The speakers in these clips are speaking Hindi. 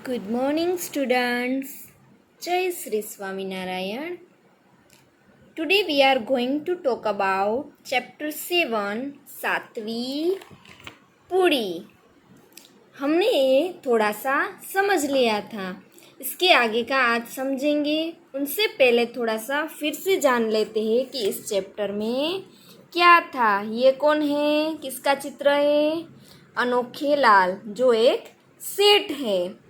Good morning, students. Jai Sri Swaminarayan. Today we are going to talk about chapter 7, सातवीं पूड़ी. हमने ये थोड़ा सा समझ लिया था. इसके आगे का आज समझेंगे. उनसे पहले थोड़ा सा फिर से जान लेते हैं कि इस चैप्टर में क्या था. ये कौन है, किसका चित्र है? अनोखे लाल, जो एक सेठ है.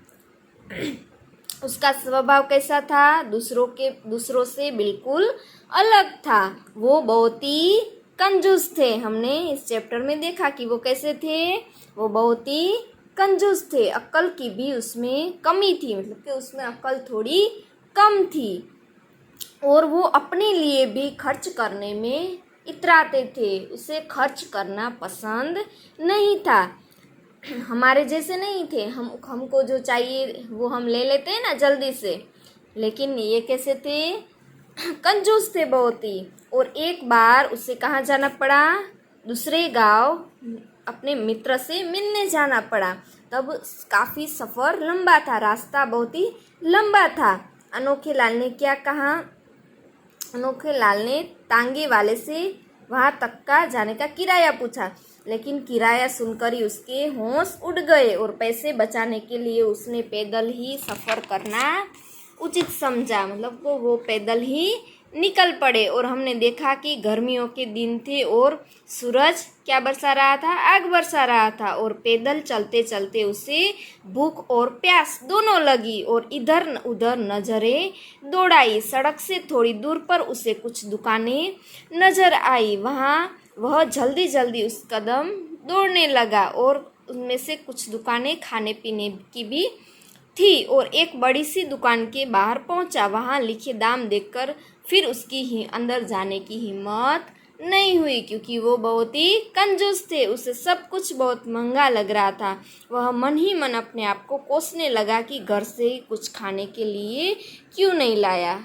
उसका स्वभाव कैसा था? दूसरों से बिल्कुल अलग था. वो बहुत ही कंजूस थे. हमने इस चैप्टर में देखा कि वो कैसे थे. वो बहुत ही कंजूस थे. अक्ल की भी उसमें कमी थी, मतलब कि उसमें अक्ल थोड़ी कम थी. और वो अपने लिए भी खर्च करने में इतराते थे. उसे खर्च करना पसंद नहीं था. हमारे जैसे नहीं थे. हमको जो चाहिए वो हम ले लेते हैं ना जल्दी से. लेकिन ये कैसे थे? कंजूस थे बहुत ही. और एक बार उसे कहाँ जाना पड़ा? दूसरे गांव अपने मित्र से मिलने जाना पड़ा. तब काफ़ी सफ़र लंबा था, रास्ता बहुत ही लंबा था. अनोखे लाल ने क्या कहा? अनोखे लाल ने तांगे वाले से वहाँ तक का जाने का किराया पूछा. लेकिन किराया सुनकर ही उसके होश उड़ गए और पैसे बचाने के लिए उसने पैदल ही सफ़र करना उचित समझा. मतलब वो पैदल ही निकल पड़े. और हमने देखा कि गर्मियों के दिन थे और सूरज क्या बरसा रहा था? आग बरसा रहा था. और पैदल चलते चलते उसे भूख और प्यास दोनों लगी और इधर उधर नजरें दौड़ाई. सड़क से थोड़ी दूर पर उसे कुछ दुकानें नजर आई. वह जल्दी जल्दी उस कदम दौड़ने लगा और उनमें से कुछ दुकानें खाने पीने की भी थी. और एक बड़ी सी दुकान के बाहर पहुंचा. वहां लिखे दाम देखकर फिर उसकी ही अंदर जाने की हिम्मत नहीं हुई, क्योंकि वो बहुत ही कंजूस थे. उसे सब कुछ बहुत महंगा लग रहा था. वह मन ही मन अपने आप को कोसने लगा कि घर से ही कुछ खाने के लिए क्यों नहीं लाया.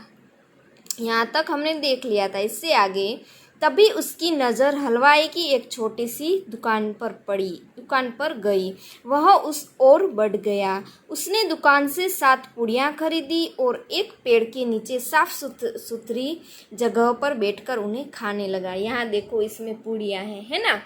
यहाँ तक हमने देख लिया था. इससे आगे तभी उसकी नज़र हलवाई की एक छोटी सी दुकान पर गई. वह उस ओर बढ़ गया. उसने दुकान से 7 पूड़ियाँ खरीदी और एक पेड़ के नीचे साफ सुथरी जगह पर बैठकर उन्हें खाने लगा. यहाँ देखो, इसमें पूड़ियाँ हैं, है ना.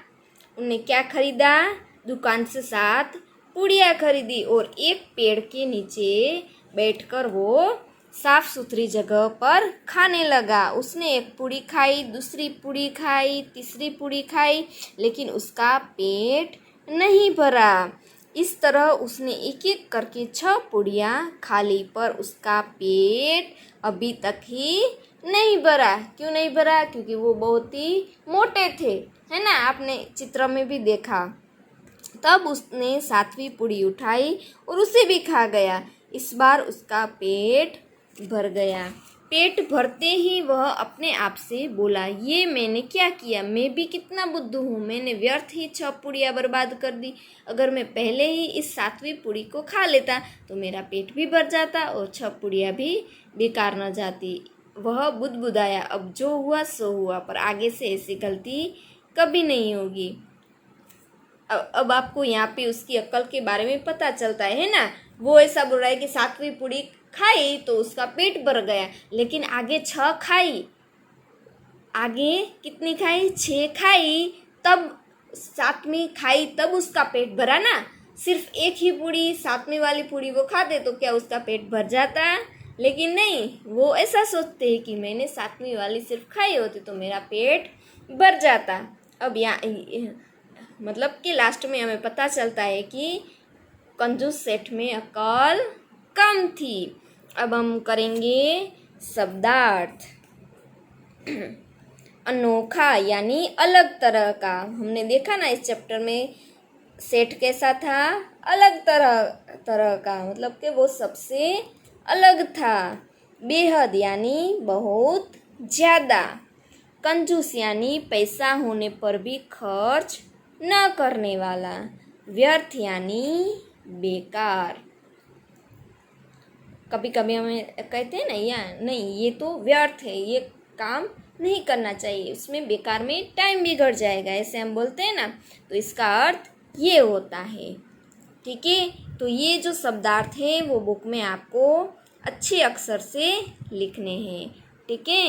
उन्हें क्या खरीदा? दुकान से 7 पूड़ियाँ खरीदी और एक पेड़ के नीचे बैठकर वो साफ सुथरी जगह पर खाने लगा. उसने एक पूड़ी खाई, दूसरी पूड़ी खाई, तीसरी पूड़ी खाई, लेकिन उसका पेट नहीं भरा. इस तरह उसने एक एक करके 6 पूड़ियाँ खा ली, पर उसका पेट अभी तक ही नहीं भरा. क्यों नहीं भरा? क्योंकि वो बहुत ही मोटे थे, है ना. आपने चित्र में भी देखा. तब उसने 7वीं पूड़ी उठाई और उसे भी खा गया. इस बार उसका पेट भर गया. पेट भरते ही वह अपने आप से बोला, ये मैंने क्या किया? मैं भी कितना बुद्धू हूँ. मैंने व्यर्थ ही 6 पूड़ियाँ बर्बाद कर दी. अगर मैं पहले ही इस 7वीं पूड़ी को खा लेता तो मेरा पेट भी भर जाता और 6 पूड़ियाँ भी बेकार न जाती. वह बुदबुदाया, अब जो हुआ सो हुआ, पर आगे से ऐसी गलती कभी नहीं होगी. अब आपको यहाँ पे उसकी अक्ल के बारे में पता चलता है ना. वो ऐसा बोल रहा है कि 7वीं पूड़ी खाई तो उसका पेट भर गया, लेकिन आगे 6 खाई. आगे कितनी खाई? 6 खाई. तब 7वीं खाई तब उसका पेट भरा ना. सिर्फ एक ही पूड़ी, 7वीं वाली पूड़ी वो खाते तो क्या उसका पेट भर जाता? लेकिन नहीं, वो ऐसा सोचते हैं कि मैंने 7वीं वाली सिर्फ खाई होती तो मेरा पेट भर जाता. अब यहाँ मतलब कि लास्ट में हमें पता चलता है कि कंजूस सेठ में अक्ल कम थी. अब हम करेंगे शब्दार्थ. अनोखा यानी अलग तरह का. हमने देखा ना इस चैप्टर में सेठ कैसा था? अलग तरह का, मतलब कि वो सबसे अलग था. बेहद यानी बहुत ज़्यादा. कंजूस यानी पैसा होने पर भी खर्च न करने वाला. व्यर्थ यानी बेकार. कभी कभी हमें कहते हैं ना, या नहीं ये तो व्यर्थ है, ये काम नहीं करना चाहिए, उसमें बेकार में टाइम बिगड़ जाएगा, ऐसे हम बोलते हैं ना. तो इसका अर्थ ये होता है. ठीक है. तो ये जो शब्दार्थ है वो बुक में आपको अच्छे अक्षर से लिखने हैं, ठीक है।